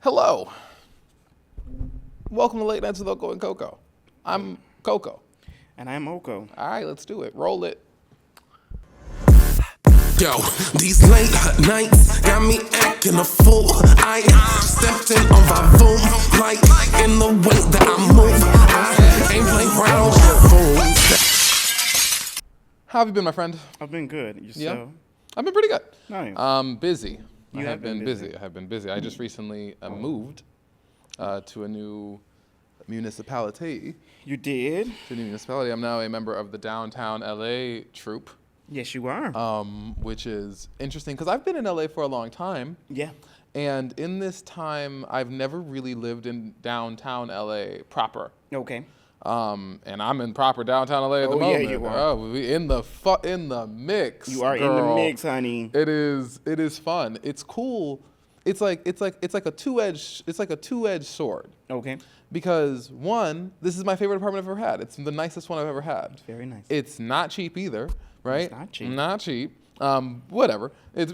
Hello. Welcome to Late Nights with Oko and Coco. I'm Coco. And I'm Oko. All right, let's do it. Roll it. Yo, these late nights got me acting a fool. I stepped in on my boom, like in the way that I move. I ain't playing around with fools. How have you been, my friend? I've been good. Yourself? Yeah. I've been pretty good. Nice. Busy. You have been busy. I have been busy. I just recently moved to a new municipality. You did? To a new municipality. I'm now a member of the downtown LA troupe. Yes, you are. Which is interesting because I've been in LA for a long time. Yeah. And in this time, I've never really lived in downtown LA proper. Okay. And I'm in proper downtown LA at the moment. Yeah, you are. Oh, we in the mix. You are girl. in the mix, honey. It is fun. It's cool. It's like a two-edged sword. Okay. Because one, this is my favorite apartment I've ever had. It's the nicest one I've ever had. It's very nice. It's not cheap either, right? It's not cheap. Not cheap. Whatever. The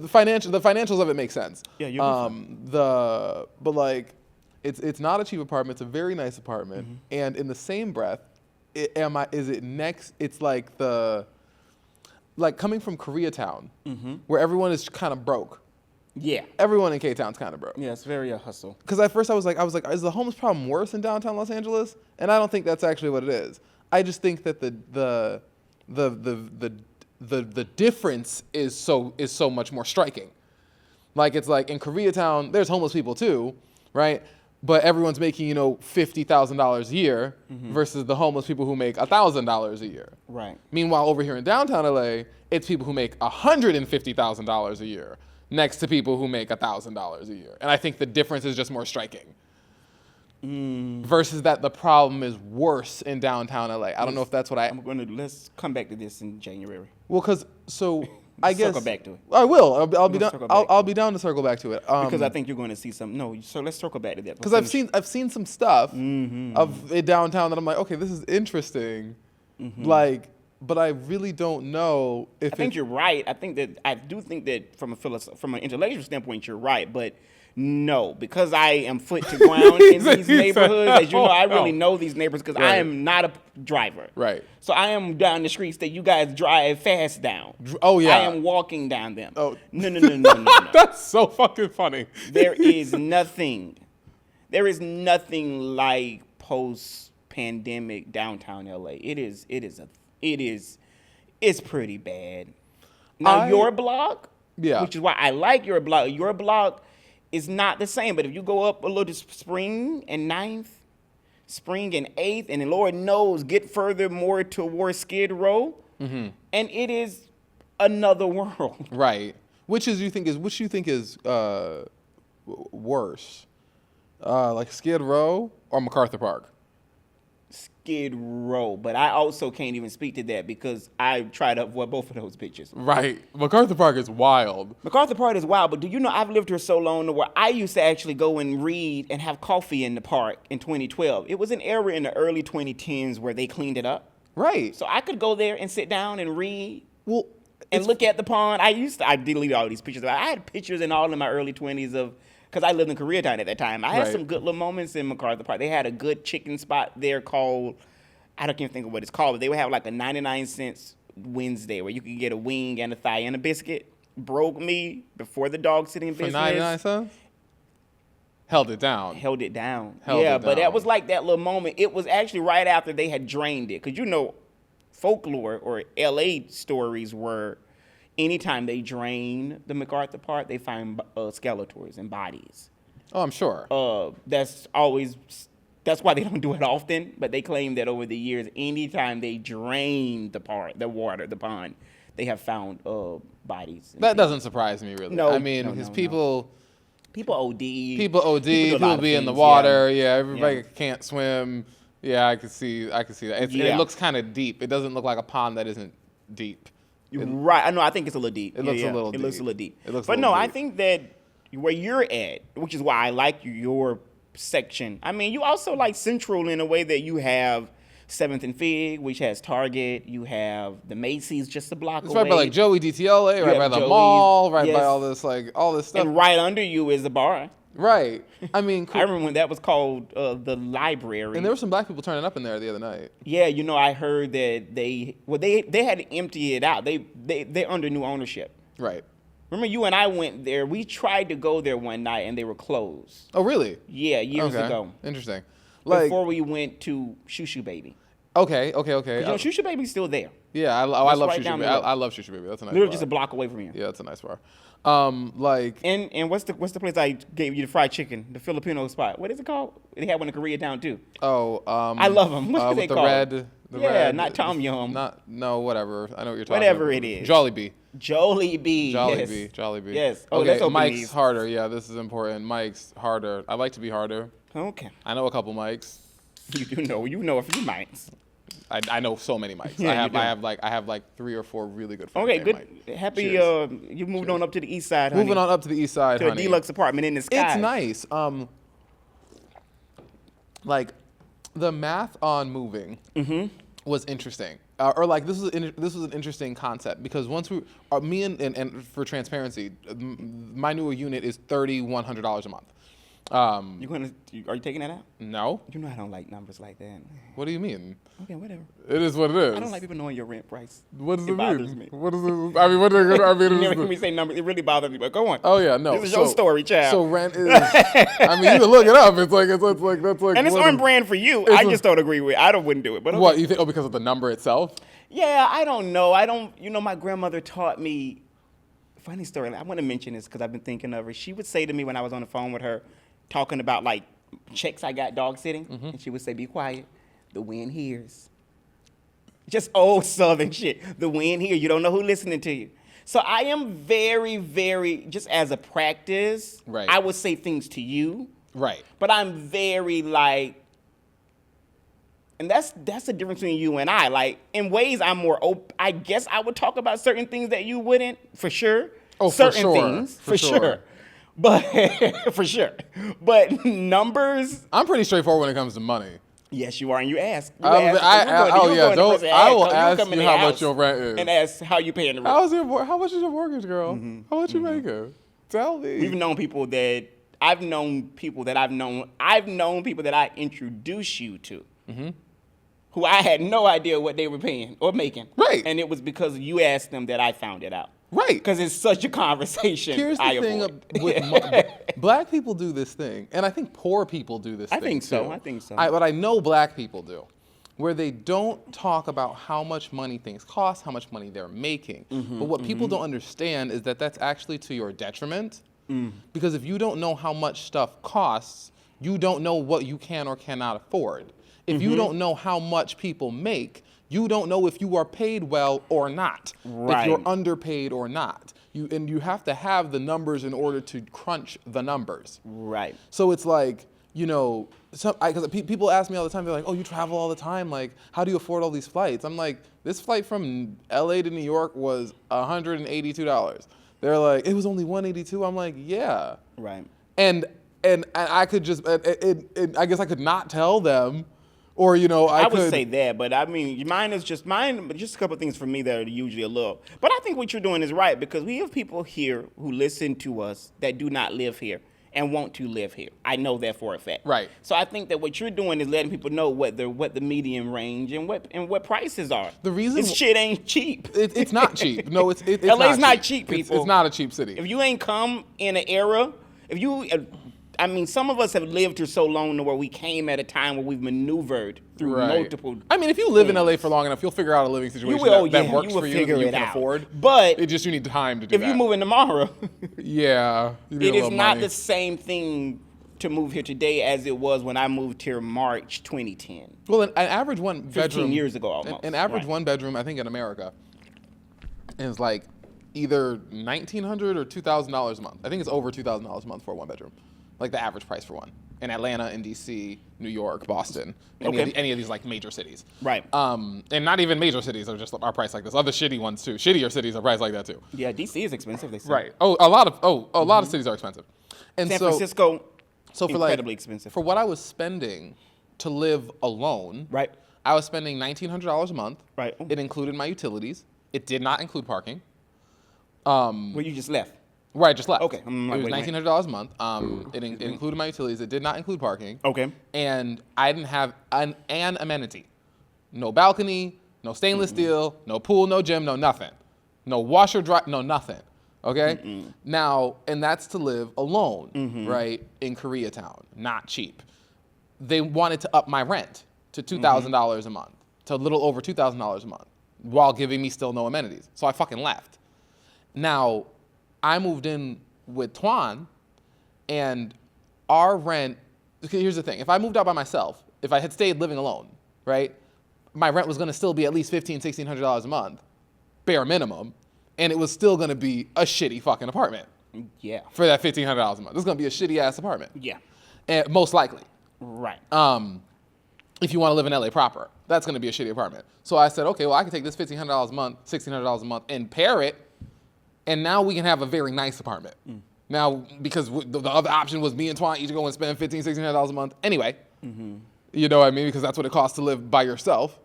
financials of it make sense. Yeah, you'll be fine. But like, it's not a cheap apartment. It's a very nice apartment. Mm-hmm. And in the same breath, it's like coming from Koreatown, where everyone is kind of broke. Yeah. Everyone in K-Town's kind of broke. Yeah, it's very a hustle. Because at first I was like, is the homeless problem worse in downtown Los Angeles? And I don't think that's actually what it is. I just think that the difference is so much more striking. Like, it's like in Koreatown, there's homeless people too, right? But everyone's making, $50,000 a year versus the homeless people who make $1,000 a year. Right. Meanwhile, over here in downtown LA, it's people who make $150,000 a year next to people who make $1,000 a year. And I think the difference is just more striking. Versus that the problem is worse in downtown LA. I don't know if that's what Let's come back to this in January. Well, I guess circle back to it. I will. I'll be down to circle back to it. Because I think you're going to see some. No, so let's circle back to that. Because I've seen some stuff of it downtown that I'm like, okay, this is interesting. But I really don't know if I think you're right. I do think that from an intellectual standpoint, you're right. But no, because I am foot to ground in these neighborhoods. As you know, I really know these neighborhoods because I am not a driver. Right. So I am down the streets that you guys drive fast down. Oh, yeah. I am walking down them. Oh. No. That's so fucking funny. There is nothing like post-pandemic downtown LA. It's pretty bad. Now your block, which is why I like your block is not the same. But if you go up a little to Spring and 9th, Spring and 8th, and then Lord knows get further more towards Skid Row, and it is another world. Right. Which you think is worse, like Skid Row or MacArthur Park? Skid Row, but I also can't even speak to that because I tried to avoid both of those pictures. Right. MacArthur Park is wild. MacArthur Park is wild, but do you know I've lived here so long where I used to actually go and read and have coffee in the park in 2012. It was an era in the early 2010s where they cleaned it up. Right. So I could go there and sit down and read. Well, and look at the pond. I deleted all these pictures. I had pictures in all of my early 20s of, because I lived in Koreatown at that time. I had some good little moments in MacArthur Park. They had a good chicken spot there called, I don't even think of what it's called, but they would have like a 99 cents Wednesday where you could get a wing and a thigh and a biscuit. Broke me before the dog sitting business. For 99 cents? Held it down. But that was like that little moment. It was actually right after they had drained it. Because folklore or LA stories were anytime they drain the MacArthur Park, they find skeletons and bodies. Oh, I'm sure. That's why they don't do it often, but they claim that over the years, anytime they drain the pond, they have found bodies. That doesn't surprise me, really. No, I mean, because people OD. People be in the water. Yeah, everybody can't swim. Yeah, I could see that. It looks kind of deep. It doesn't look like a pond that isn't deep. Right. I know. I think it's a little deep. It looks a little deep. I think that where you're at, which is why I like your section. I mean, you also like Central in a way that you have 7th and Fig, which has Target. You have the Macy's just a block away. It's right by like Joey DTLA, right by the mall, right by all this stuff. And right under you is the bar. Right. I mean, I remember when that was called the library. and there were some black people turning up in there the other night. Yeah, I heard that they had to empty it out. They're under new ownership. Right. Remember you and I went there. We tried to go there one night and they were closed. Oh, really? Yeah, years Okay. ago. Interesting. Before we went to Shoo Shoo Baby. Okay. Shoo Shoo Baby's still there. Yeah, I love right Shoo Shoo down Baby. the road. I love Shoo Shoo Baby. That's a nice Literally bar. just a block away from here. Yeah, that's a nice bar. And what's the place I gave you the fried chicken, the Filipino spot? What is it called? They had one in Koreatown too. I love them. What's with they called? The Yeah, red, not Tom Yum. Whatever. I know what you're talking Whatever about. it is. Jollibee. Jollibee. Jollibee. Yes. Oh, Okay, let's open Mike's these. harder. Yeah, this is important. Mike's harder. I like to be harder. Okay. I know a couple Mikes. You do know. You know a few mics. I know so many Mikes. Yeah, I have like 3 or 4 really good friends. Okay, named good. Mike. Happy. Cheers. You moved on up to the east side. Honey. Moving on up to the east side, to honey. a deluxe apartment in the sky. It's nice. Like the math on moving was interesting. This was an interesting concept because once me and for transparency, my newer unit is $3,100 a month. Are you taking that out? No. You know I don't like numbers like that. What do you mean? Okay, whatever. It is what it is. I don't like people knowing your rent price. What does it bothers mean? me. What does it? I mean, what? I mean, You never hear me say numbers. It really bothers me. But go on. Oh yeah, no. This is your story, child. So rent is. I mean, you can look it up. It's like that's like. And it's on brand for you. I just don't agree with it. I wouldn't do it. But okay. What you think? Oh, because of the number itself. Yeah, I don't know. My grandmother taught me. Funny story. I want to mention this because I've been thinking of her. She would say to me when I was on the phone with her, talking about like checks I got dog sitting, and she would say, "Be quiet. The wind hears." Just old Southern shit. The wind here. You don't know who's listening to you. So I am very, very, just as a practice, Right. I would say things to you. Right. But I'm very like, and that's the difference between you and I. Like, in ways I'm more open. I guess I would talk about certain things that you wouldn't, for sure. Oh, certain for sure. things, For sure. But, for sure. But numbers, I'm pretty straightforward when it comes to money. yes, you are, and you ask. I will ask you how much your rent is. And ask how you paying the rent. How much is your mortgage, girl? How much you making? Tell me. We've known people that I've known people that I introduced you to, who I had no idea what they were paying or making. Right. And it was because you asked them that I found it out. Right. Because it's such a conversation. Here's the thing with black people do this thing, and I think poor people do this thing think so. too. I think so. But I know black people do, where they don't talk about how much money things cost, how much money they're making. But what people don't understand is that that's actually to your detriment. Because if you don't know how much stuff costs, you don't know what you can or cannot afford. If you don't know how much people make, you don't know if you are paid well or not, Right. if you're underpaid or not. You have to have the numbers in order to crunch the numbers. Right. So it's like, because people ask me all the time, they're like, oh, you travel all the time. Like, how do you afford all these flights? I'm like, this flight from LA to New York was $182. They're like, it was only $182. I'm like, yeah. Right. And I could just, I guess I could not tell them. Or, I would say that, but I mean, but just a couple of things for me that are usually a little. But I think what you're doing is right because we have people here who listen to us that do not live here and want to live here. I know that for a fact. Right. So I think that what you're doing is letting people know what the median range and what prices are. The reason this shit ain't cheap. It's not cheap. No, it's LA's not cheap, people. It's not a cheap city. If you ain't come in an era, some of us have lived here so long to where we came at a time where we've maneuvered through multiple. I mean, if you live in LA for long enough, you'll figure out a living situation that works for you that you can afford. But you need time to do that. If you move in tomorrow, yeah, it is not the same thing to move here today as it was when I moved here March 2010. Well, an average one bedroom 15 years ago almost. An average one bedroom, I think in America, is like either $1,900 or $2,000 a month. I think it's over $2,000 a month for a one bedroom. Like the average price for one in Atlanta, in DC, New York, Boston, any of these like major cities. Right. And not even major cities are priced like this. Other shitty ones too. Shittier cities are priced like that too. Yeah, DC is expensive. They say. Right. Oh, a lot of cities are expensive. And San Francisco, for incredibly expensive. For what I was spending to live alone, right. I was spending $1,900 a month. Right. It included my utilities. It did not include parking. Well, you just left. Right, just left. Okay. It was $1,900 a month. It included my utilities. It did not include parking. Okay. And I didn't have an amenity. No balcony, no stainless steel, no pool, no gym, no nothing. No washer, dry, no nothing. Okay? Now, and that's to live alone, right, in Koreatown. Not cheap. They wanted to up my rent to $2,000 a month, to a little over $2,000 a month, while giving me still no amenities. So I fucking left. Now, I moved in with Twan, and our rent, okay, here's the thing. If I moved out by myself, if I had stayed living alone, right, my rent was gonna still be at least $1,500, $1,600 a month, bare minimum, and it was still gonna be a shitty fucking apartment. Yeah. For that $1,500 a month. It's gonna be a shitty ass apartment. Yeah. And most likely. Right. If you wanna live in LA proper, that's gonna be a shitty apartment. So I said, okay, well, I can take this $1,500 a month, $1,600 a month, and pair it, and now we can have a very nice apartment. Now, because the other option was me and Twan each go and spend $1,500, $1,600 a month anyway. You know what I mean? Because that's what it costs to live by yourself.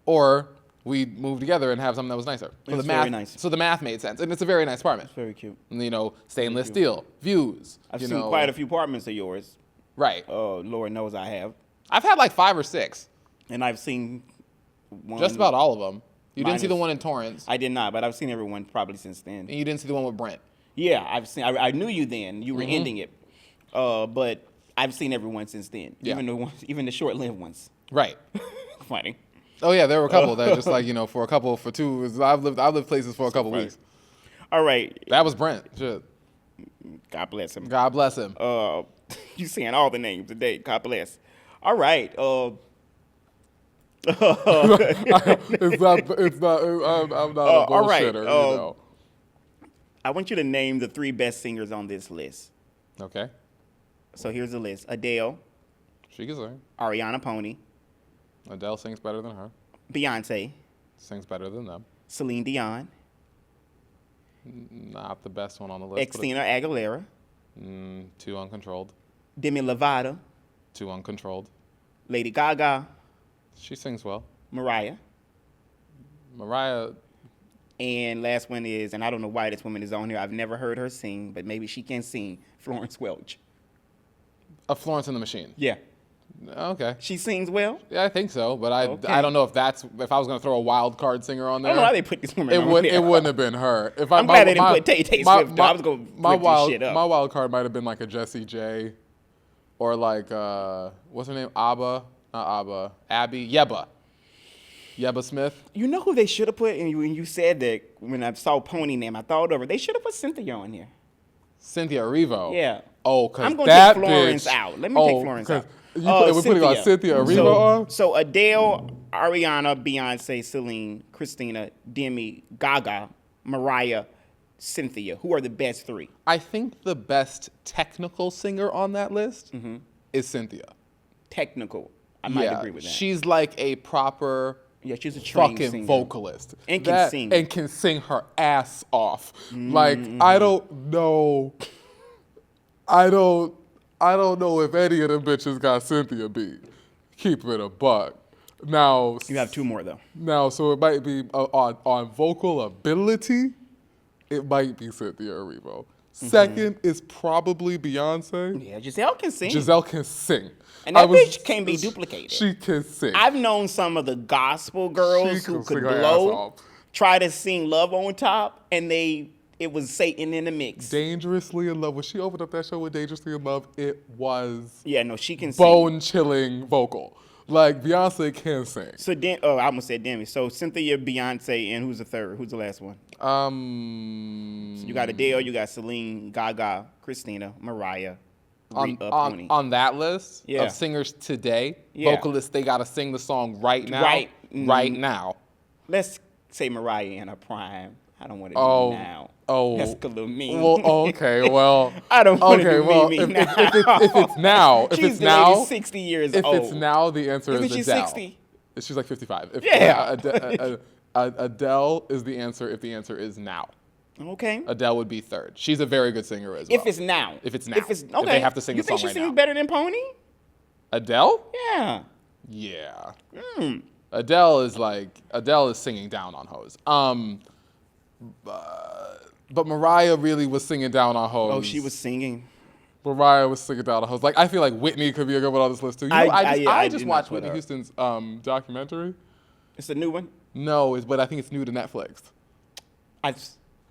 Or we move together and have something that was nicer. So It's very nice. So the math made sense. And it's a very nice apartment. Very cute. You know, stainless steel, views. I've you seen know, quite a few apartments of yours. Right. Lord knows I have. I've had like 5 or 6. And I've seen one. Just about all of them. You didn't see the minus- one in Torrance. I did not, but I've seen everyone probably since then. And you didn't see the one with Brent. Yeah, I've seen. I knew you then. You were ending it, but I've seen everyone since then. Yeah. Even the short-lived ones. Right. Funny. Oh yeah, there were a couple that just like, you know, for 2, I've lived places for a couple weeks. All right. That was Brent. Shit. God bless him. God bless him. You saying all the names today. God bless. All right. It's not. I'm not a all right. bullshitter. You know. I want you to name the 3 best singers on this list. Okay. So here's the list: Adele, She can sing. Ariana Pony, Adele sings better than her. Beyonce, Sings better than them. Celine Dion, Not the best one on the list. Christina Aguilera, Too uncontrolled. Demi Lovato, Too uncontrolled. Lady Gaga, She sings well. Mariah, Mariah, and last one is, and I don't know why this woman is on here. I've never heard her sing, but maybe she can sing. Florence Welch. Florence and the Machine. Yeah. Okay. She sings well. Yeah, I think so, but Okay. I don't know if I was gonna throw a wild card singer on I there. don't know why they put this woman It on would. there. It wouldn't have been her. If I'm glad they didn't put Tay Swift, though. I was gonna flip this shit up. My wild card might have been like a Jessie J, or like what's her name? Not Abba. Abby Yeba. Yeba Smith. You know who they should have put? And when you said that, when I saw Pony name, I thought over. They should have put Cynthia on here. Cynthia Erivo. Yeah. Oh, cause I'm gonna that take Florence bitch, out. Let me take Florence 'cause out. We're putting like Cynthia Erivo on. So Adele, Ariana, Beyonce, Celine, Christina, Demi, Gaga, Mariah, Cynthia. Who are the best 3? I think the best technical singer on that list is Cynthia. Technical. I might agree with that. She's like a proper Yeah, she's a trained fucking singer. vocalist. And can sing. And can sing her ass off. Like, I don't know. I don't know if any of them bitches got Cynthia beat. Keep it a buck. Now, You have 2 more though. now, so it might be on vocal ability, it might be Cynthia Erivo. Second is probably Beyonce. Yeah, Giselle can sing. Giselle can sing. And that bitch can't be duplicated. She can sing. I've known some of the gospel girls She who can could sing her ass blow, off. try to sing Love on Top, and it was Satan in the mix. Dangerously in Love. When she opened up that show with Dangerously in Love, it was Yeah, no, she can sing. bone-chilling vocal. Like, Beyonce can sing. So I almost said Demi. So Cynthia, Beyonce, and who's the third? Who's the last one? So you got Adele, you got Celine, Gaga, Christina, Mariah, Pony. On that list Yeah. of singers today, Yeah. vocalists, they got to sing the song right now. Right. Right now. Let's say Mariah in her prime. I don't want to Oh, do now. oh. That's a little mean. Well, okay, well. I don't want to okay, do well, me if it's now, if She's it's the now, lady 60 years if old. it's now, the answer Isn't is she Adele. 60? She's like 55. Yeah. Adele is the answer if the answer is now. Okay. Adele would be third. She's a very good singer as well. If it's now. If it's now. If it's okay. If they have to sing you the song think she right sings now. better than Pony? Adele? Yeah. Yeah. Hmm. Adele is singing down on hoes. But Mariah really was singing down on hoes. Oh, she was singing. Mariah was singing down on hoes. Like, I feel like Whitney could be a good one on this list too. You know, I just watched Whitney Houston's documentary. It's a new one? No, but I think it's new to Netflix.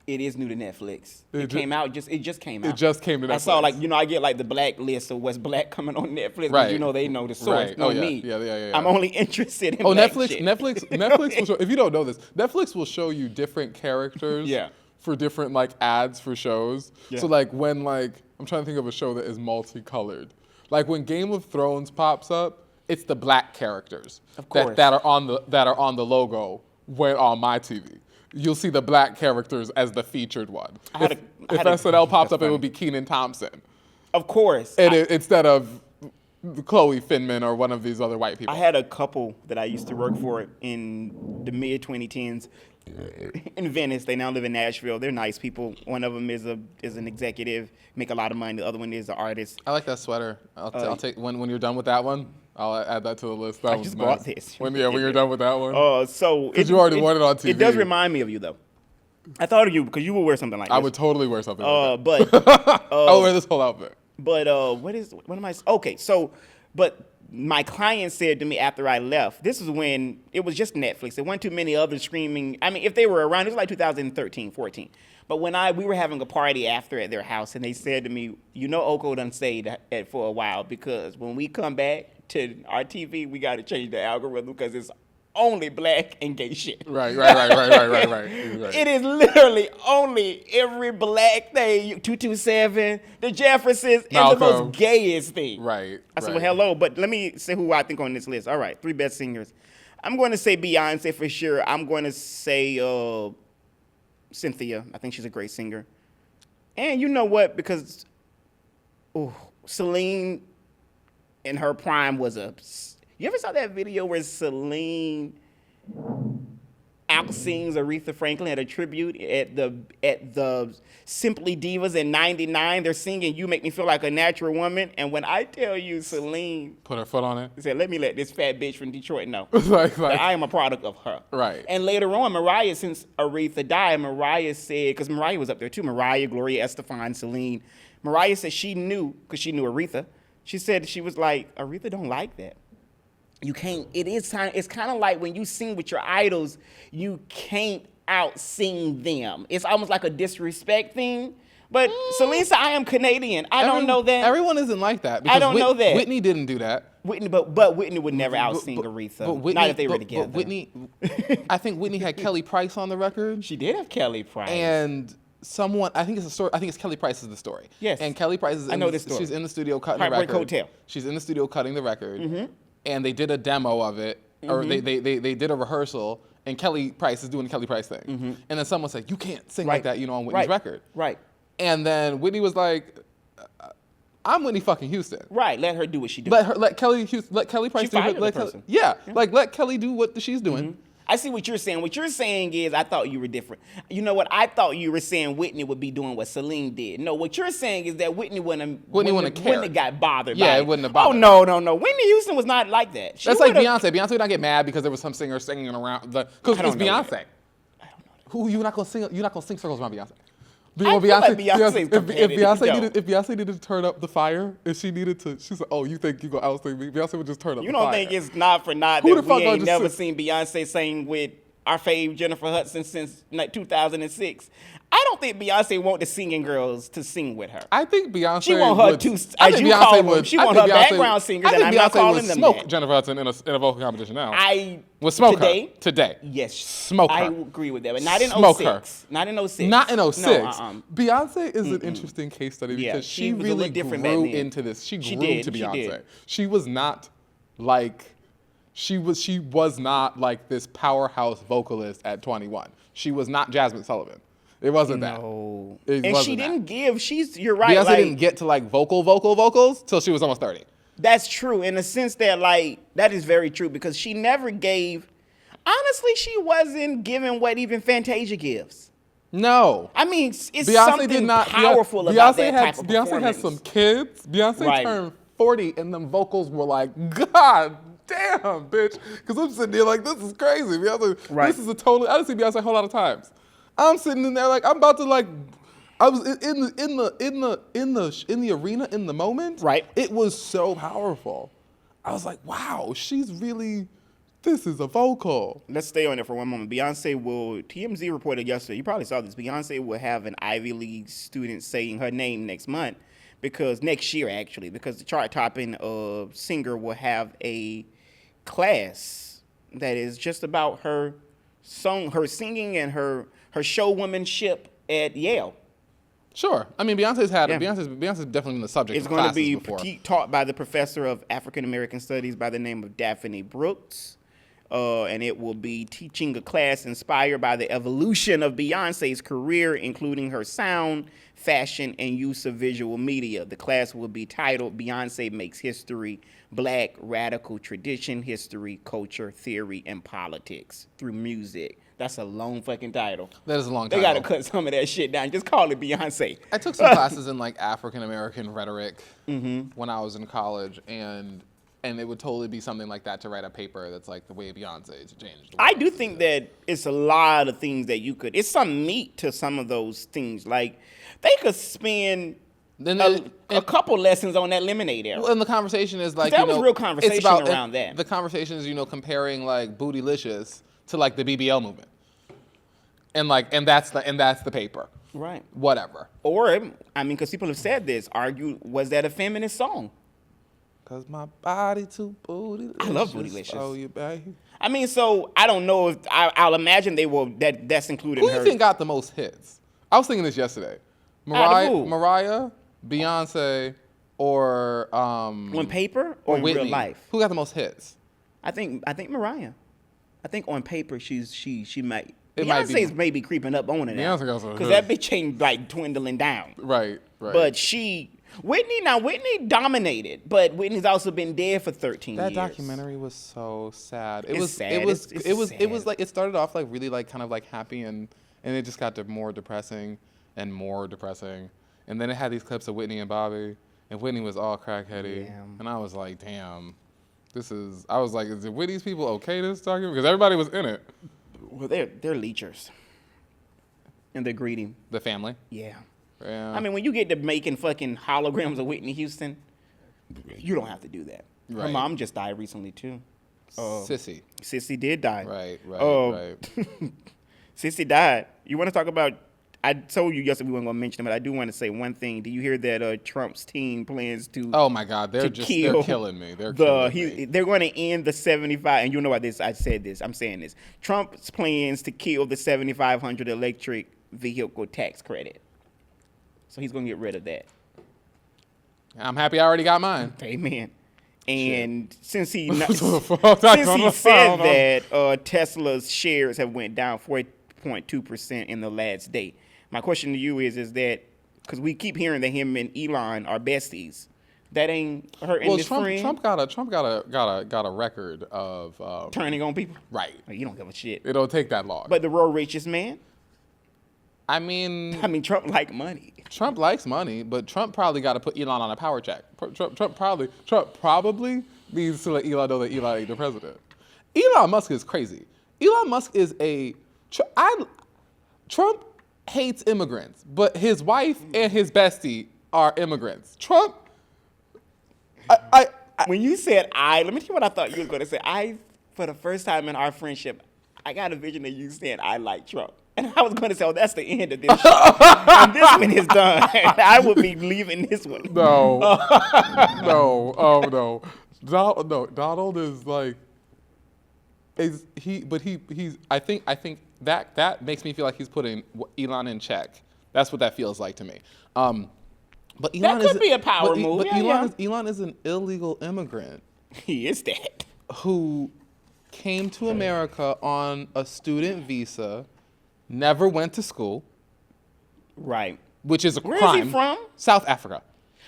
It is new to Netflix. It just came out. It just came out. It just came to Netflix. I saw I get like the black list of what's black coming on Netflix. Right. You know they know the source. Right. No, Yeah. me. Yeah. I'm only interested in Netflix. black shit. Netflix will show. If you don't know this, Netflix will show you different characters. Yeah. For different like ads for shows. Yeah. So like when I'm trying to think of a show that is multicolored. Like when Game of Thrones pops up, it's the black characters. Of course. That are on the logo when on my TV. You'll see the black characters as the featured one. If SNL pops up, it would be Kenan Thompson. Of course. And instead of Chloe Finman or one of these other white people. I had a couple that I used to work for in the mid 2010s in Venice. They now live in Nashville. They're nice people. One of them is an executive, make a lot of money. The other one is an artist. I like that sweater. I'll take when you're done with that one. I'll add that to the list. I just bought this. When you're done with that one. Because you already won it on TV. It does remind me of you though. I thought of you because you would wear something like this. I would totally wear something like that. But I'll wear this whole outfit. But what am I? Okay, so but my client said to me after I left, this is when it was just Netflix. There weren't too many other streaming. I mean, if they were around, it was like 2013, 14. But when we were having a party after at their house, and they said to me, you know, Oko done stayed for a while because when we come back to our TV, we got to change the algorithm because it's only black and gay shit. Right. It is literally only every black thing, 227, the Jeffersons, and the most gayest thing. Right. I said, well, hello, but let me say who I think on this list. All right, 3 best singers. I'm going to say Beyonce for sure. I'm going to say Cynthia. I think she's a great singer. And you know what? Because Celine in her prime was You ever saw that video where Celine outsings Aretha Franklin at a tribute at the Simply Divas in '99? They're singing "You Make Me Feel Like a Natural Woman," and when I tell you, Celine put her foot on it. Said, "Let me let this fat bitch from Detroit know like, that I am a product of her." Right. And later on, Mariah, since Aretha died, Mariah said, because Mariah was up there too. Mariah, Gloria Estefan, Celine. Mariah said she knew because she knew Aretha. She said she was like, Aretha don't like that. You can't, it's kind of like when you sing with your idols, you can't out-sing them. It's almost like a disrespect thing. But Celine said, I am Canadian. I don't know that. Everyone isn't like that. I don't know that. Whitney didn't do that. Whitney, but Whitney would never out-sing Aretha. But Whitney, not if they were together. But Whitney, I think Whitney had Kelly Price on the record. She did have Kelly Price. And someone, I think it's a story. I think it's Kelly Price is the story. Yes. And Kelly Price is. I know this story. She's in the studio cutting the Heartbreak record. Hotel. She's in the studio cutting the record. Mm-hmm. And they did a demo of it, or they did a rehearsal, and Kelly Price is doing the Kelly Price thing. Mm-hmm. And then someone said, "You can't sing like that, on Whitney's record." Right. And then Whitney was like, "I'm Whitney fucking Houston." Right. Let her do what she does. Let Kelly Price do it. Let Kelly do what she's doing. Mm-hmm. I see what you're saying. What you're saying is, I thought you were different. You know what? I thought you were saying Whitney would be doing what Celine did. No, what you're saying is that Whitney wouldn't got bothered by it. Yeah, it wouldn't have bothered. Oh, no. Whitney Houston was not like that. That's like Beyonce. Beyonce would not get mad because there was some singer singing around. Because it's Beyonce. I don't know that. Who you're not gonna sing? You're not gonna sing circles around Beyonce. I feel like Beyonce's if Beyonce needed to turn up the fire, if she needed to, she said, "Oh, you think you gonna outsing me?" Beyonce would just turn up. You the don't fire. think it's not for not that we ain't never seen Beyonce sing with our fave Jennifer Hudson since 2006. I don't think Beyonce want the singing girls to sing with her. I think Beyonce. She want her to, as you call them, she want her background singers, and I'm not calling them smoke that. Jennifer Hudson in a vocal competition now. Would smoke today? Her. Yes. Smoke her. I agree with that, but not in smoke 06. Her. Not in 06. Not in 06. No, Beyonce is an interesting case study because she really grew into this. She grew to Beyonce. She was not like this powerhouse vocalist at 21. She was not Jasmine Sullivan. It wasn't that. No. And she didn't give. You're right. Beyonce didn't get to vocals till she was almost 30. That's true in the sense that that is very true because she never gave. Honestly, she wasn't giving what even Fantasia gives. No. I mean, it's Beyonce something did not, powerful about that type of Beyonce performance. has some kids. Beyonce turned 40 and them vocals were like, God damn, bitch. Because I'm sitting there like, this is crazy. Beyonce, this is I didn't see Beyonce a whole lot of times. I'm sitting in there like I'm about to like. I was in the arena in the moment. Right. It was so powerful. I was like, wow, she's really. This is a vocal. Let's stay on it for one moment. TMZ reported yesterday, you probably saw this, Beyonce will have an Ivy League student saying her name next year actually, because the chart-topping singer will have a class that is just about her singing and her showwomanship at Yale. Sure. I mean, Beyonce's definitely been the subject It's of going to classes be before. taught by the professor of African American Studies by the name of Daphne Brooks. And it will be teaching a class inspired by the evolution of Beyonce's career, including her sound, fashion, and use of visual media. The class will be titled Beyonce Makes History, Black Radical Tradition, History, Culture, Theory, and Politics Through Music. That's a long fucking title. That is a long They title. got to cut some of that shit down. Just call it Beyonce. I took some classes in like African American rhetoric when I was in college, and it would totally be something like that to write a paper that's like the way Beyonce to change the world. I do think that it's a lot of things that it's some meat to some of those things. Like, they could spend a couple lessons on that Lemonade era. Well, and the conversation is like, that was real conversation it's about, around that. The conversation is, comparing like Bootylicious to like the BBL movement. And that's the paper. Right. Whatever. Or, because people have said this, was that a feminist song? Cause my body too bootylicious. I love Bootylicious. Oh, you baby. So I don't know if I'll imagine they will. That's included. Who in do her. you think got the most hits? I was thinking this yesterday. Mariah, Beyonce, or on paper or in Whitney. real life? Who got the most hits? I think Mariah. I think on paper she might. It might be. Beyonce's maybe creeping up on it now. Beyonce got some because hits. that bitch ain't like dwindling down. Right. But Whitney dominated, but Whitney's also been dead for 13 years. That documentary was so sad. It It's was sad. it was It's it was sad. it was like it started off like really like kind of like happy and it just got to more depressing and more depressing. And then it had these clips of Whitney and Bobby, and Whitney was all crackheady. Yeah. And I was like, damn, I was like, is it Whitney's people okay this documentary? Because everybody was in it. Well, they're leechers. And they're greedy. The family. Yeah. Yeah. When you get to making fucking holograms of Whitney Houston, you don't have to do that. Her Right. mom just died recently, too. Sissy. Sissy did die. Right. Sissy died. You want to talk about... I told you yesterday we weren't going to mention it, but I do want to say one thing. Do you hear that Trump's team plans to... Oh, my God. They're killing me. They're killing me. They're going to end the 75... And you know what this... I'm saying this. Trump's plans to kill the 7,500 electric vehicle tax credit. So he's going to get rid of that. I'm happy I already got mine. Amen. And since he Since said that Tesla's shares have went down 4.2% in the last day, my question to you is that because we keep hearing that him and Elon are besties, that ain't hurting his friend. Trump got a record of turning on people. right. Like, you don't give a shit. It don't take that long. But the world richest man. I mean, Trump like money. Trump likes money, but Trump probably got to put Elon on a power check. Trump probably needs to let Elon know that Elon ain't the president. Elon Musk is crazy. Elon Musk is Trump hates immigrants, but his wife and his bestie are immigrants. Trump, When you said let me tell you what I thought you was going to say. For the first time in our friendship, I got a vision of you saying I like Trump. And I was going to say, that's the end of this show. And this one is done. I would be leaving this one. No. No. Donald is like, I think that makes me feel like he's putting Elon in check. That's what that feels like to me. But Elon That could be a power move. But Elon is an illegal immigrant He is that. who came to America on a student visa, never went to school, Right. which is a Where crime. is he from? South Africa.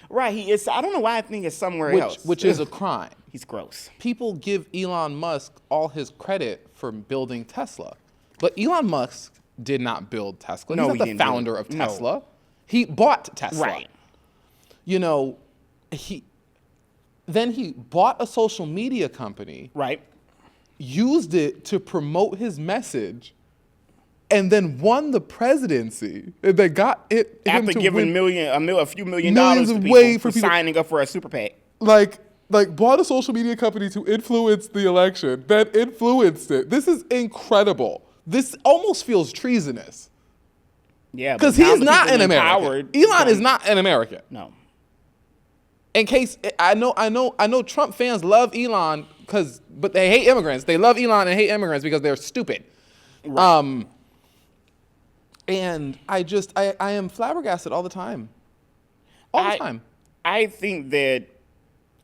Right. He is. I don't know why I think it's somewhere else. Which is a crime. He's gross. People give Elon Musk all his credit for building Tesla. But Elon Musk did not build Tesla. No, He's he not the didn't build founder it. of No. Tesla. He bought Tesla. Right. Then he bought a social media company, Right. used it to promote his message, and then won the presidency. And they got it After him to giving win, a few million millions dollars to of people way for for people- signing up for a super PAC. like bought a social media company to influence the election, then influenced it. This is incredible. This almost feels treasonous. Yeah, Because but now he's the not people an American. empowered Elon is don't- not an American. No. In case I know Trump fans love Elon but they hate immigrants. They love Elon and hate immigrants because they're stupid. Right. And I am flabbergasted all the time. All the time. I think that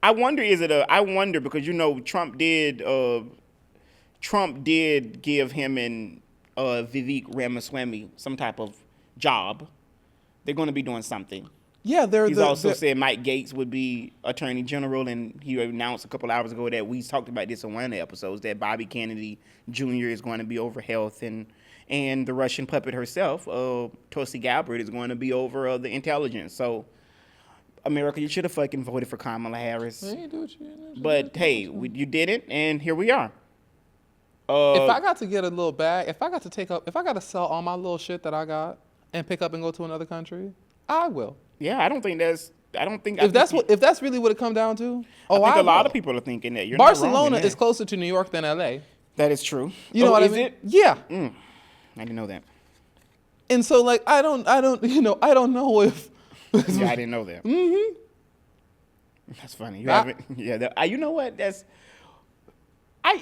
I wonder because Trump did give him and Vivek Ramaswamy some type of job. They're going to be doing something. Yeah, He's also said Mike Gates would be Attorney General, and he announced a couple hours ago that we talked about this on one of the episodes that Bobby Kennedy Jr. is going to be over health, and the Russian puppet herself, Tulsi Gabbard, is going to be over the intelligence. So, America, you should have fucking voted for Kamala Harris. But hey, you didn't, and here we are. If I got to get a little bag, if I got to sell all my little shit that I got and pick up and go to another country, I will. Yeah, I don't think that's. If that's really what it come down to, I think a lot will. of people are thinking that. You're not wrong in Barcelona that. is closer to New York than LA. That is true. You know what I mean? Is it? Yeah. I didn't know that. And so like I don't know if Yeah, I didn't know that. Mm-hmm. That's funny. You haven't. Yeah. You know what?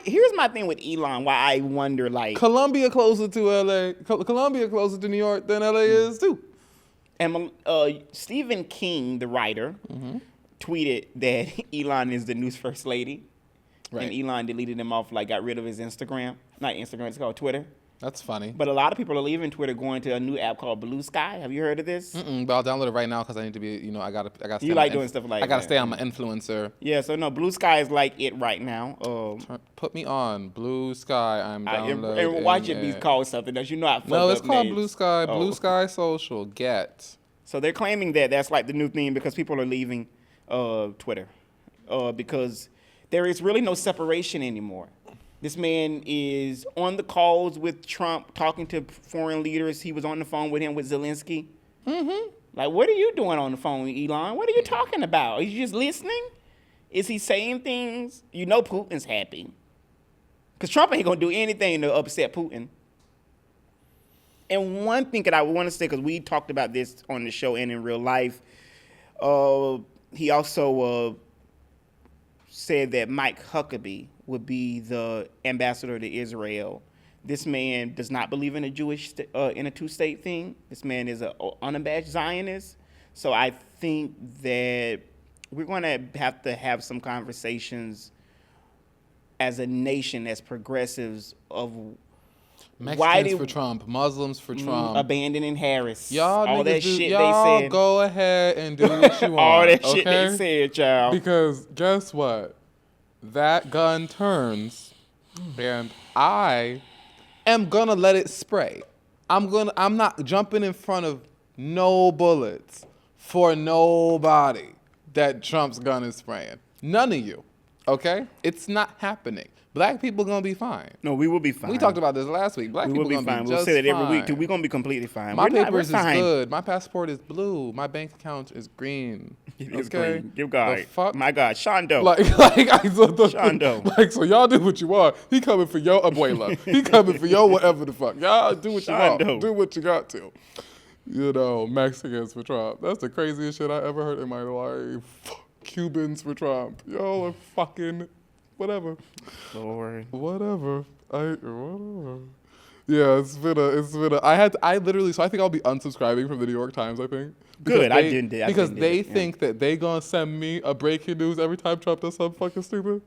Here's my thing with Elon. Why I wonder, like, Colombia closer to LA. Colombia closer to New York than LA is too. And Stephen King, the writer, tweeted that Elon is the new first lady. Right. And Elon deleted him off, got rid of his Instagram. Not Instagram, it's called Twitter. That's funny. But a lot of people are leaving Twitter, going to a new app called Blue Sky. Have you heard of this? But I'll download it right now because I need to be, I gotta. Stay You on like my doing stuff like I gotta that. stay on my influencer. Yeah, so no, Blue Sky is like it right now. Put me on Blue Sky. I'm downloading. And watch it be called something else. You know I fucked No, it's up called names. Blue Sky. Oh. Blue Sky Social. Get. So they're claiming that that's like the new thing because people are leaving Twitter because there is really no separation anymore. This man is on the calls with Trump, talking to foreign leaders. He was on the phone with him with Zelensky. Mm-hmm. Like, what are you doing on the phone, Elon? What are you talking about? Are you just listening? Is he saying things? You know Putin's happy. Because Trump ain't going to do anything to upset Putin. And one thing that I want to say, because we talked about this on the show and in real life, he also said that Mike Huckabee would be the ambassador to Israel. This man does not believe in a in a two-state thing. This man is an unabashed Zionist. So I think that we're going to have some conversations as a nation, as progressives, of Mexicans for Trump, Muslims for Trump, abandoning Harris. Y'all all niggas that do, shit y'all they said. go ahead and do what you want. All that okay? shit they said, child. Because guess what? That gun turns, and I am gonna let it spray. I'm not jumping in front of no bullets for nobody that Trump's gun is spraying. None of you. Okay? It's not happening. Black people gonna be fine. No, we will be fine. We talked about this last week. Black We people will be gonna fine. be We'll just say that every week fine. too. We're gonna be completely fine. My we're papers is fine. good. My passport is blue. My bank account is green. It is okay? green. Give God. The fuck? My God, Shondo. So y'all do what you want. He coming for your abuela. He coming for your whatever the fuck. Y'all do what you want. Shondo. Do what you got to. Mexicans for Trump. That's the craziest shit I ever heard in my life. Cubans for Trump. Y'all are fucking whatever. Lord. Whatever. Yeah, it's been a. I literally. So I think I'll be unsubscribing from the New York Times. I think. Good. Because they think that they gonna send me a breaking news every time Trump does something fucking stupid.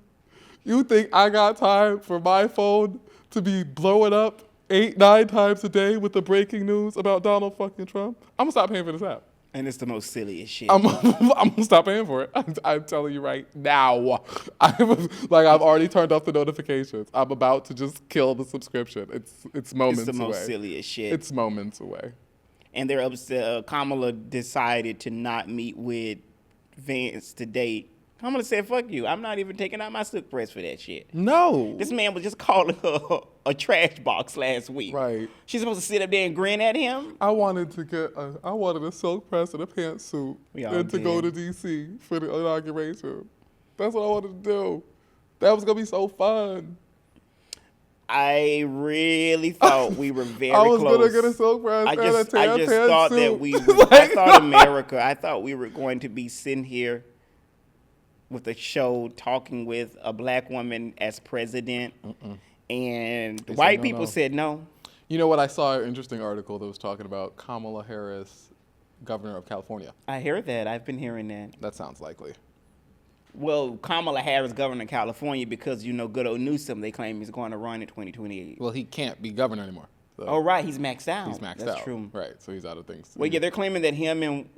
You think I got time for my phone to be blowing up 8-9 times a day with the breaking news about Donald fucking Trump? I'm gonna stop paying for this app. And it's the most silliest shit. I'm gonna stop paying for it. I'm telling you right now. I've already turned off the notifications. I'm about to just kill the subscription. It's moments away. It's the most silliest shit. It's moments away. And they're upset. Kamala decided to not meet with Vance to date. Kamala said, "Fuck you. I'm not even taking out my silk press for that shit." No. This man was just calling her a trash box last week. Right. She's supposed to sit up there and grin at him. I wanted a silk press and a pantsuit We all and to go to did. DC for the inauguration. That's what I wanted to do. That was gonna be so fun. I really thought we were very I was close. gonna get a silk press I and a just tan thought that pantsuit. we were, I thought America, I thought we were going to be sitting here with a show talking with a black woman as president. And They said white no, people no. said no. You know what? I saw an interesting article that was talking about Kamala Harris, governor of California. I heard that. I've been hearing that. That sounds likely. Well, Kamala Harris, governor of California, because, good old Newsom, they claim he's going to run in 2028. Well, he can't be governor anymore. So Oh, right. He's maxed out. he's maxed That's out. true. Right, so he's out of things. Well, yeah, they're claiming that him and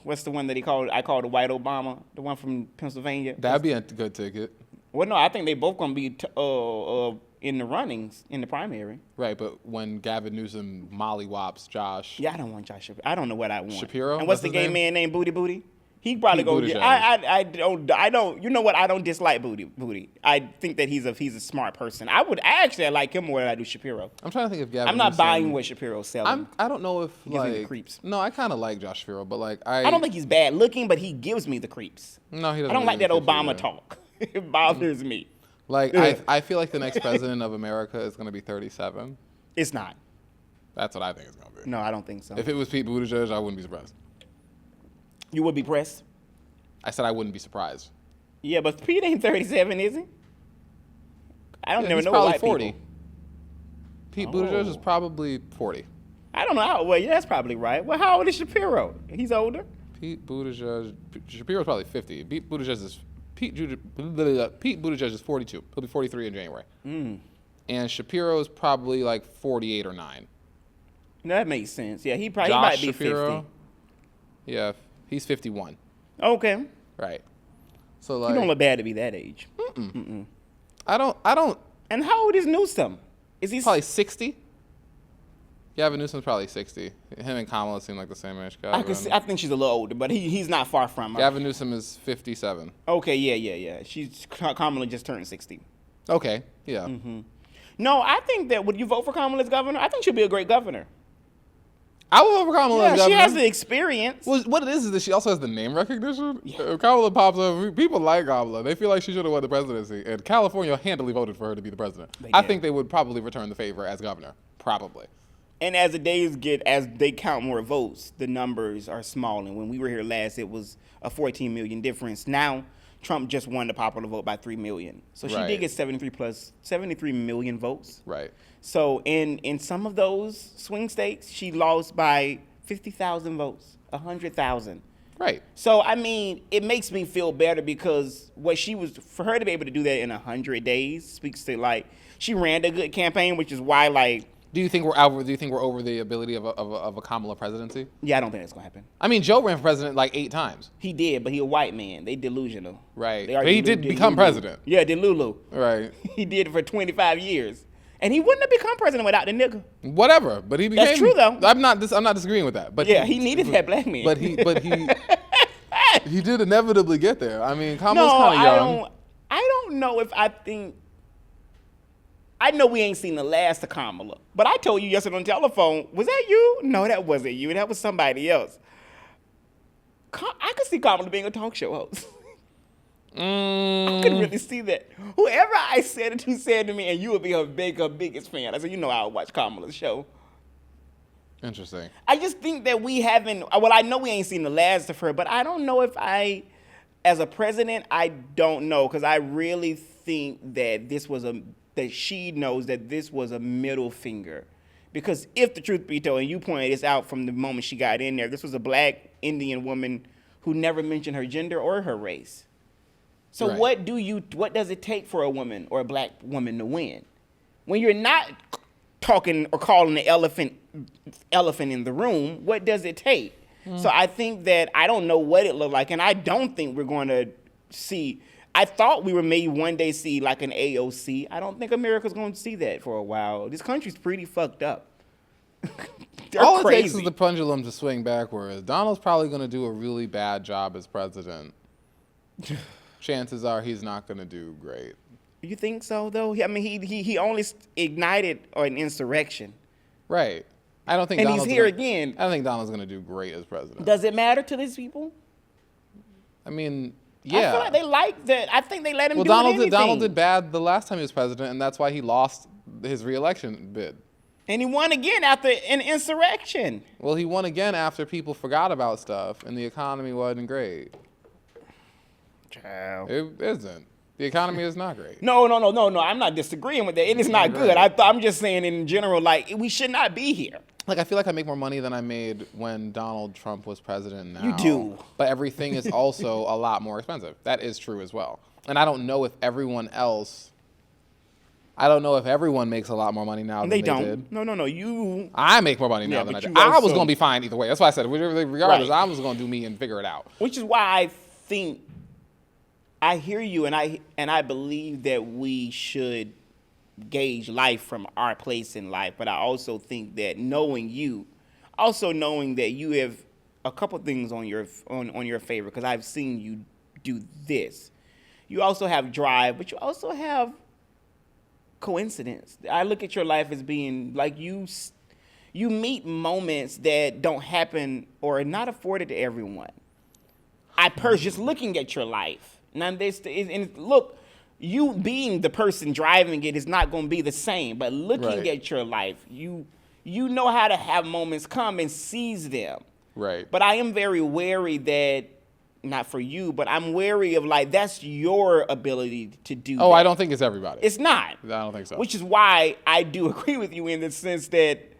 what's the one that I called the white Obama, the one from Pennsylvania. That'd be a good ticket. Well, no, I think they both going to be in the runnings in the primary. Right, but when Gavin Newsom mollywops Josh, Yeah, I don't want Josh Shapiro. I don't know what I want. Shapiro? And what's That's the his gay name? man named Booty Booty? He probably Pete go. Buttigieg. I don't. You know what? I don't dislike Booty. I think that he's a smart person. I like him more than I do Shapiro. I'm trying to think if Gavin. I'm not Newsom- buying what Shapiro's selling. I don't know if gives me the like creeps. No, I kind of like Josh Shapiro, but like I don't think he's bad looking, but he gives me the creeps. no, he doesn't. I don't like really that fit you Obama there. talk. It bothers me. Like I feel like the next president of America is going to be 37. It's not. That's what I think it's going to be. No, I don't think so. If it was Pete Buttigieg, I wouldn't be surprised. You would be pressed. I said I wouldn't be surprised. Yeah, but Pete ain't 37, is he? I don't Yeah, never he's know probably white 40. people. Pete Buttigieg is Oh. probably 40. I don't know how. Well, yeah, that's probably right. Well, how old is Shapiro? He's older. Pete Buttigieg, Shapiro's probably 50. Pete Buttigieg is 42. He'll be 43 in January. And Shapiro is probably like 48 or 9. That makes sense. Yeah, he might Josh be Shapiro, 50. yeah, he's 51. Okay. Right. So He don't like, look bad to be that age. I don't. And how old is Newsom? Is he Probably 60. Gavin Newsom's probably 60. Him and Kamala seem like the same age. I think she's a little older, but he's not far from her. Gavin Newsom is 57. Okay, yeah. Kamala just turned 60. Okay, yeah. No, I think that would you vote for Kamala as governor? I think she'll be a great governor. I will vote for Kamala Yeah, as she governor. has the experience. Well, what it is that she also has the name recognition. If Kamala pops up, people like Kamala. They feel like she should have won the presidency. And California handily voted for her to be the president. I did. think they would probably return the favor as governor. Probably. And as the days as they count more votes, the numbers are small. And when we were here last, it was a 14 million difference. Now, Trump just won the popular vote by 3 million. So she Right. did get 73 million votes. Right. So in some of those swing states, she lost by 50,000 votes, 100,000. Right. So, I mean, it makes me feel better because for her to be able to do that in 100 days speaks to, like, she ran a good campaign, which is why, like, Do you think we're over the ability of a Kamala presidency? yeah, I don't think that's going to happen. I mean, Joe ran for president like 8 times. He did, but he a white man. They delusional. Right. They are But he did become president. Yeah, Delulu. Right. He did it for 25 years. And he wouldn't have become president without the nigga. Whatever. But he became. That's true, though. I'm not disagreeing with that. But Yeah, he needed that black man. But he he did inevitably get there. I mean, Kamala's kind of young. I don't know if I think. I know we ain't seen the last of Kamala, but I told you yesterday on the telephone, was that you? No, that wasn't you. That was somebody else. I could see Kamala being a talk show host. I could really see that. Whoever I said it to said to me, and you would be her biggest fan. I said, you know I'll watch Kamala's show. Interesting. I just think that we haven't, well, I know we ain't seen the last of her, but I don't know if as a president, I don't know, because I really think that that she knows that this was a middle finger. Because if the truth be told, and you pointed this out from the moment she got in there, this was a black Indian woman who never mentioned her gender or her race. So Right. what does it take for a woman or a black woman to win? When you're not talking or calling the elephant in the room, what does it take? So I think that I don't know what it looked like, and I don't think we're going to see. I thought we were maybe one day see like an AOC. I don't think America's going to see that for a while. This country's pretty fucked up. They're All crazy. it takes is the pendulum to swing backwards. Donald's probably going to do a really bad job as president. Chances are he's not going to do great. You think so though? I mean, he only ignited an insurrection. Right. I don't think. And Donald's he's here gonna, again. I don't think Donald's going to do great as president. Does it matter to these people? I mean, yeah. I feel like they like that. I think they let him do anything. Donald did bad the last time he was president, and that's why he lost his re-election bid. And he won again after an insurrection. Well, he won again after people forgot about stuff, and the economy wasn't great. Child. It isn't. The economy is not great. No. I'm not disagreeing with that. It is not good. I'm just saying in general, like, we should not be here. Like, I feel like I make more money than I made when Donald Trump was president now. You do. But everything is also a lot more expensive. That is true as well. And I don't know if everyone makes a lot more money now than they did. No. I make more money now than I did. I was going to be fine either way. That's why I said, regardless, I was going to do me and figure it out. Which is why I think I hear you, and I believe that we should gauge life from our place in life. But I also think that knowing that you have a couple things on your favor, because I've seen you do this. You also have drive, but you also have coincidence. I look at your life as being like you meet moments that don't happen or are not afforded to everyone. Just looking at your life. Now, look, you being the person driving it is not going to be the same, but looking at your life, you know how to have moments come and seize them. Right. But I am very wary that, not for you, but I'm wary of, like, that's your ability to do that. I don't think it's everybody. It's not. I don't think so. Which is why I do agree with you in the sense that,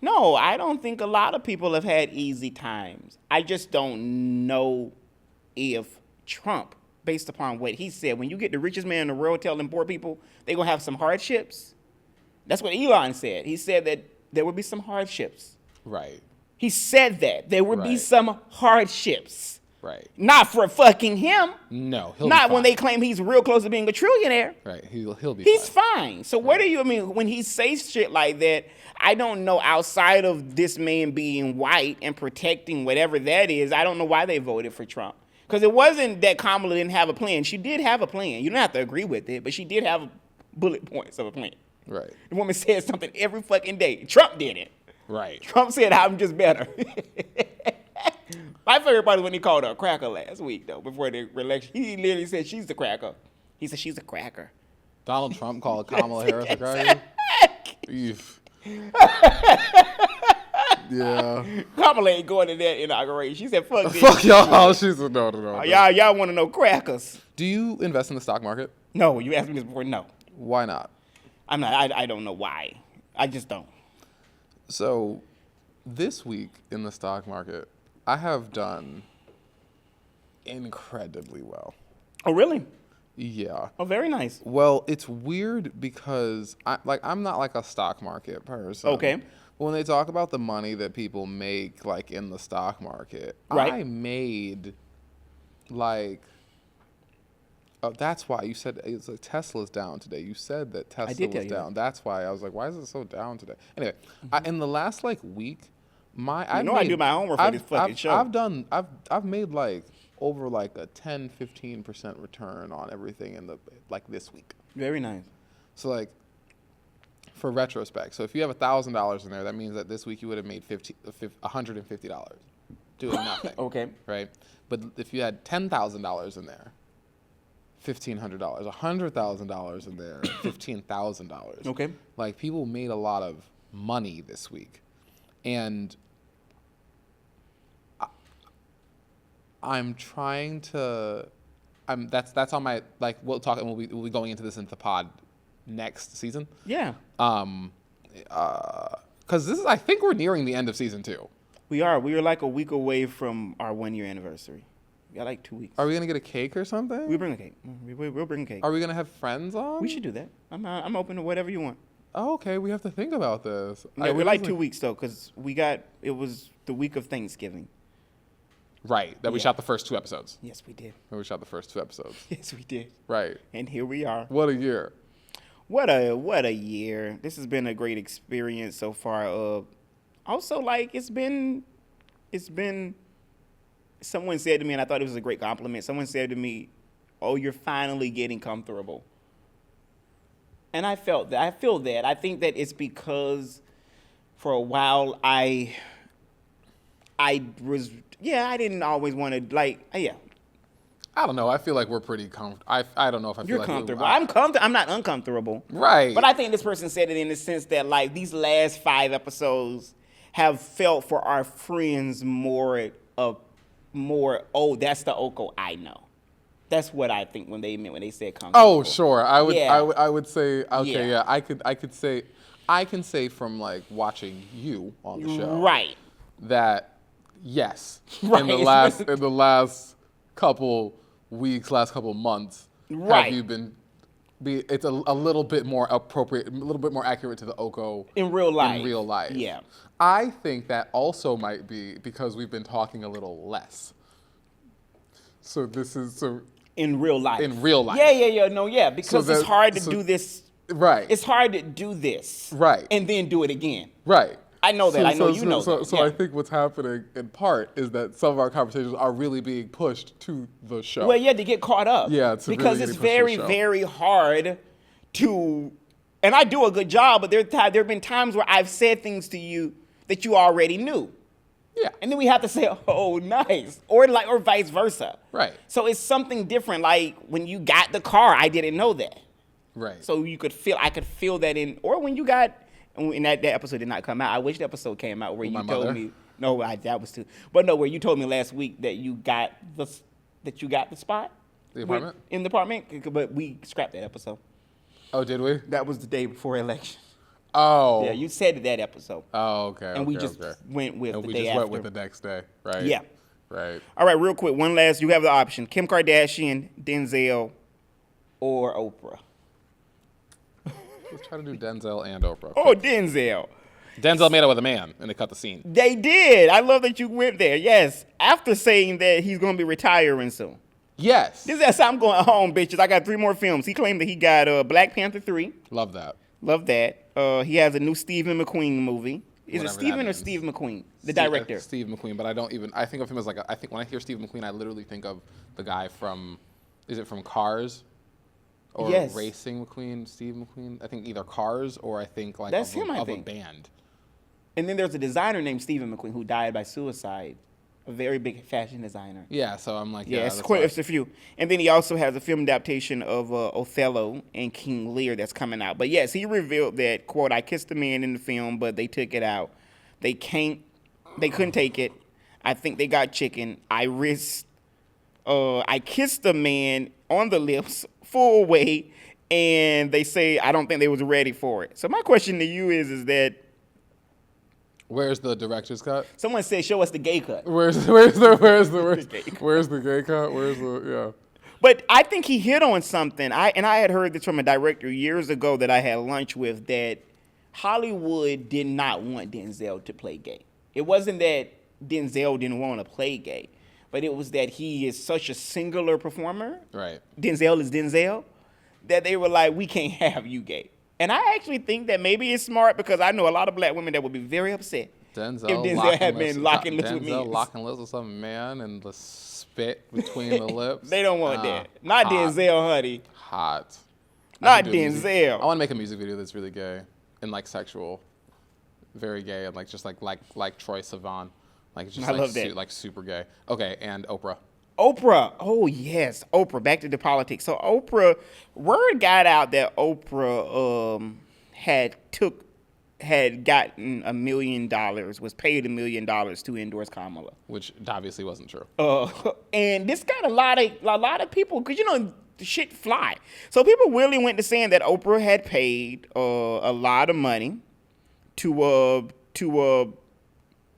no, I don't think a lot of people have had easy times. I just don't know if Trump, based upon what he said, when you get the richest man in the world telling poor people they're going to have some hardships, that's what Elon said. He said that there would be some hardships. Right. He said that. There would be some hardships. Right. Not for fucking him. No, he'll Not be fine. when they claim he's real close to being a trillionaire. Right. He'll be He's fine. fine. So what do you mean when he says shit like that? I don't know, outside of this man being white and protecting whatever that is, I don't know why they voted for Trump. Because it wasn't that Kamala didn't have a plan. She did have a plan. You don't have to agree with it, but she did have bullet points of a plan. Right. The woman said something every fucking day. Trump did it. Right. Trump said, I'm just better. My favorite part is when he called her a cracker last week, though, before the election. He literally said, she's the cracker. He said, she's a cracker. Donald Trump called Kamala Harris a cracker? Eef. Yeah. Kamala ain't going to that inauguration. She said, fuck this. Fuck y'all. She's a no. Y'all want to know crackers. Do you invest in the stock market? No, you asked me this before. No. Why not? I'm not. I don't know why. I just don't. So, this week in the stock market, I have done incredibly well. Oh, really? Yeah. Oh, very nice. Well, it's weird because I'm not like a stock market person. Okay. But when they talk about the money that people make like in the stock market, right. I made like that's why you said it's like Tesla's down today. You said that Tesla was down. That's why I was like, why is it so down today? Anyway, in the last like week, I do my homework for this fucking show. I've made like over like a 10-15% return on everything in the like this week. Very nice. So like for retrospect, so if you have $1,000 in there, that means that this week you would have made $150 doing nothing. Okay. Right. But if you had $10,000 in there, $1,500, $100,000 in there, $15,000. Okay. Like people made a lot of money this week, and I'm trying to. That's on my like. We'll talk, and we'll be going into this into the pod next season. Yeah. Because this is, I think we're nearing the end of season 2. We are. We are like a week away from our 1-year anniversary. We got like 2 weeks. Are we gonna get a cake or something? We'll bring a cake. We'll bring a cake. Are we gonna have friends on? We should do that. I'm open to whatever you want. Oh, okay. We have to think about this. Yeah, we're like 2 weeks though, because it was the week of Thanksgiving. Right. That we shot the first 2 episodes. Yes, we did. We shot the first 2 episodes. Yes, we did. Right. And here we are. What a year. What a year. This has been a great experience so far. Also, like, it's been, someone said to me, and I thought it was a great compliment. Someone said to me, oh, you're finally getting comfortable. And I felt that. I feel that. I think that it's because for a while I didn't always want to I don't know. I feel like we're pretty comfortable. I don't know if I feel You're like comfortable. I'm comfortable. I'm not uncomfortable. Right. But I think this person said it in the sense that like these last 5 episodes have felt for our friends more, that's the Oko I know. That's what I think when they meant when they said comfortable. Oh, sure. I would. Yeah. I would say. Okay. Yeah. Yeah. I could say. I can say from like watching you on the show. Right. That yes. Right. In the last couple weeks, last couple months, Right. have you been? It's a little bit more appropriate, a little bit more accurate to the Oko In real life. In real life. Yeah. I think that also might be because we've been talking a little less. So this is so. In real life. In real life. Yeah. Because it's hard to do this. Right. It's hard to do this. Right. And then do it again. Right. I know that. I know you know that. So Yeah. I think what's happening in part is that some of our conversations are really being pushed to the show. Well, yeah, to get caught up. Yeah, to because really it's get pushed to the very, show. very hard to, and I do a good job, but there have been times where I've said things to you that you already knew. Yeah. And then we have to say, oh, nice. Or vice versa. Right. So it's something different. Like when you got the car, I didn't know that. Right. So I could feel that or when you got, and that episode did not come out. I wish the episode came out where With you my told mother? me, no, that was too, but no, where you told me last week that you got the spot. The apartment? In the apartment, but we scrapped that episode. Oh, did we? That was the day before election. Oh. Yeah, you said that episode. Oh, okay. And we just went with the day after. Went with the next day, right? Yeah. Right. All right, real quick, one last. You have the option: Kim Kardashian, Denzel, or Oprah. Let's try to do Denzel and Oprah. Oh, Denzel. Denzel made it with a man, and they cut the scene. They did. I love that you went there. Yes, after saying that he's going to be retiring soon. Yes. I'm going home, bitches. I got 3 more films. He claimed that he got Black Panther 3. Love that. Love that. He has a new Stephen McQueen movie. Is Whatever it Stephen that or means. Steve McQueen, the director? Steve McQueen, but I think of him as I think when I hear Steve McQueen, I literally think of the guy from, is it from Cars? Or Yes. Racing McQueen, Steve McQueen? I think either Cars or I think like That's of, him, I of a think. band. And then there's a designer named Stephen McQueen who died by suicide, a very big fashion designer. Yeah, so I'm like, Yeah, yeah, it's that's quite why. it's a few. And then he also has a film adaptation of Othello and King Lear that's coming out. But yes, he revealed that, quote, I kissed a man in the film, but they took it out. They couldn't take it. I think they got chicken. I kissed a man on the lips, full weight, and they say I don't think they was ready for it. So my question to you is that Where's the director's cut? someone said show us the gay cut. Where's the gay cut? Yeah. But I think he hit on something. I had heard this from a director years ago that I had lunch with, that Hollywood did not want Denzel to play gay. It wasn't that Denzel didn't want to play gay, but it was that he is such a singular performer. Right. Denzel is Denzel, that they were like, we can't have you gay. And I actually think that maybe it's smart, because I know a lot of black women that would be very upset Denzel if Denzel had been locking lips with me. Denzel locking lips with some man and the spit between the lips. They don't want that. Not hot. Denzel, honey. Hot. Not I could do a music- Denzel. I want to make a music video that's really gay and like sexual, very gay, and like just like Troye Sivan, like just I like love that. like super gay. Okay, and Oprah. Oprah. Oh, yes. Oprah. Back to the politics. So Oprah, word got out that Oprah had gotten $1 million, was paid $1 million to endorse Kamala. Which obviously wasn't true. And this got a lot of people, because the shit fly. So people really went to saying that Oprah had paid a lot of money to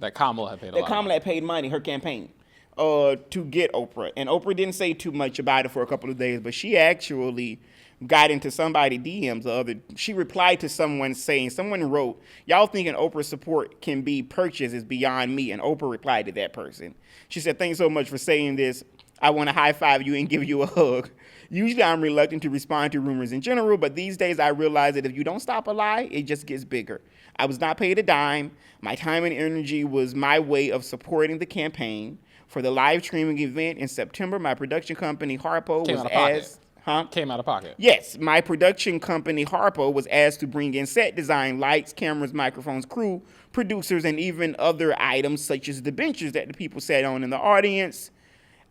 That Kamala had paid a that lot. Kamala had paid money, her campaign, to get Oprah. And Oprah didn't say too much about it for a couple of days, but she actually got into somebody DMs she replied to someone saying, someone wrote, y'all thinking Oprah's support can be purchased is beyond me. And Oprah replied to that person. She said, thanks so much for saying this. I want to high five you and give you a hug. Usually I'm reluctant to respond to rumors in general, but these days I realize that if you don't stop a lie, it just gets bigger. I was not paid a dime. My time and energy was my way of supporting the campaign. For the live streaming event in September, my production company, Harpo, Came was out of pocket. asked... came out of pocket. Yes, my production company, Harpo, was asked to bring in set design, lights, cameras, microphones, crew, producers, and even other items such as the benches that the people sat on in the audience.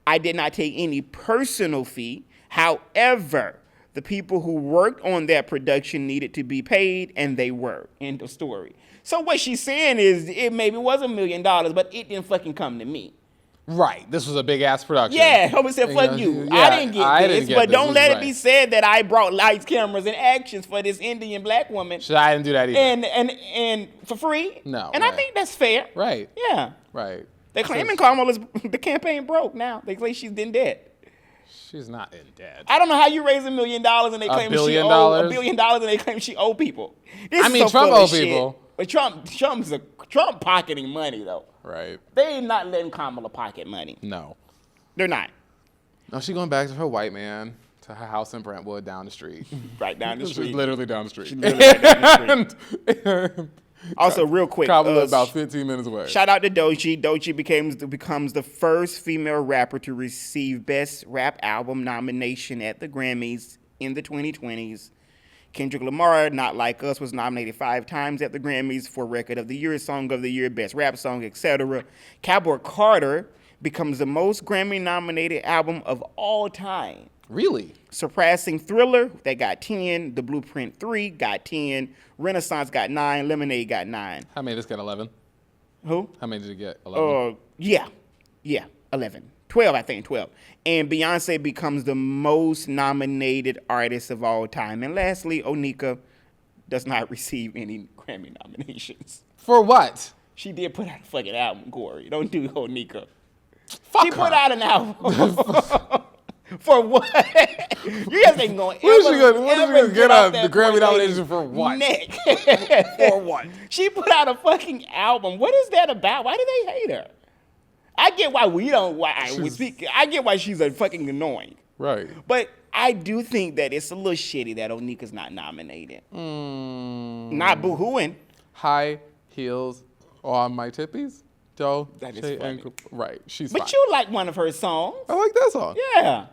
I did not take any personal fee. However, the people who worked on that production needed to be paid, and they were. End of story. So what she's saying is it maybe was $1 million, but it didn't fucking come to me. Right. This was a big ass production. Yeah, Homer said, fuck you. I didn't get this, but don't let it be said that I brought lights, cameras, and actions for this Indian black woman. I didn't do that either. And for free? No. And I think that's fair. Right. Yeah. Right. They're claiming Kamala's, the campaign broke now. They say she's in debt. She's not in debt. I don't know how you raise $1 million and they claim she owe $1 billion and they claim she owe people. Trump owe people. But Trump pocketing money though. Right. They not letting Kamala pocket money. No. They're not. No, she's going back to her white man, to her house in Brentwood down the street. Right down the street. She's literally down the street. She's literally right down the street. Also, real quick. Kamala about 15 minutes away. Shout out to Doechii. Doechii becomes the first female rapper to receive Best Rap Album nomination at the Grammys in the 2020s. Kendrick Lamar, Not Like Us, was nominated 5 times at the Grammys for Record of the Year, Song of the Year, Best Rap Song, etc. Cowboy Carter becomes the most Grammy-nominated album of all time. Really? Surpassing Thriller, that got 10. The Blueprint 3 got 10. Renaissance got 9. Lemonade got 9. How many did this get? 11? Who? How many did it get? 11? Yeah, 11. 12, I think, 12. And Beyonce becomes the most nominated artist of all time. And lastly, Onika does not receive any Grammy nominations. For what? She did put out a fucking album, Corey. Don't do Onika. Fuck she her. put out an album. For what? You guys ain't going to What is she gonna get out the Grammy nomination for what? Neck. For what? She put out a fucking album. What is that about? Why do they hate her? I get why we don't. I get why she's a fucking annoying. Right. But I do think that it's a little shitty that Onika's not nominated. Not boo-hooing. High heels on my tippies. Joe. That is funny. Right. She's But fine. you like one of her songs. I like that song. Yeah.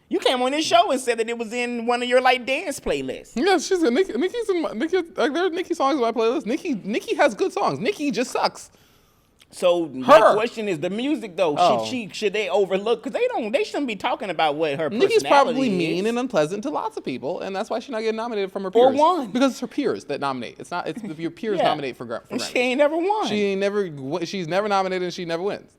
You came on this show and said that it was in one of your like dance playlists. Yeah, she's a Nicki's in my there are Nicki songs in my playlist. Nicki has good songs. Nicki just sucks. So my question is the music though. Should they overlook? Because they shouldn't be talking about what her personality Nicki's probably is. mean and unpleasant to lots of people, and that's why she's not getting nominated from her peers. Or won. Because it's her peers that nominate. It's your peers nominate for Grammys. She ain't never won. She's never nominated and she never wins.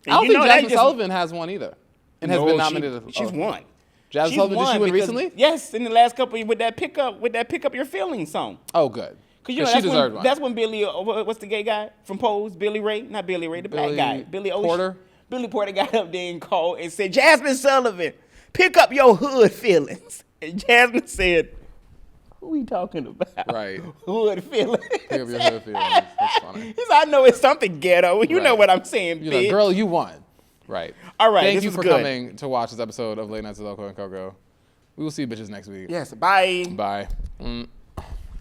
And I don't think Jasmine Sullivan has won either, and has been nominated. She's won. Jasmine Sullivan, did she win recently? Yes, in the last couple with that pick up your feelings song. Oh, good. Because she deserved one. That's when Billy, what's the gay guy from Pose? Billy Ray, not Billy Ray, the black guy, Billy Porter. Billy Porter got up there and called and said, "Jasmine Sullivan, pick up your hood feelings." And Jasmine said, "Who we talking about?" Right. Hood feelings. Pick up your hood feelings. That's funny. He said, "I know it's something ghetto. You know what I'm saying, you bitch." know, girl, you won. Right. All right. Thank you for coming to watch this episode of Late Nights with Elko and Coco. We will see you bitches next week. Yes. Bye. Bye.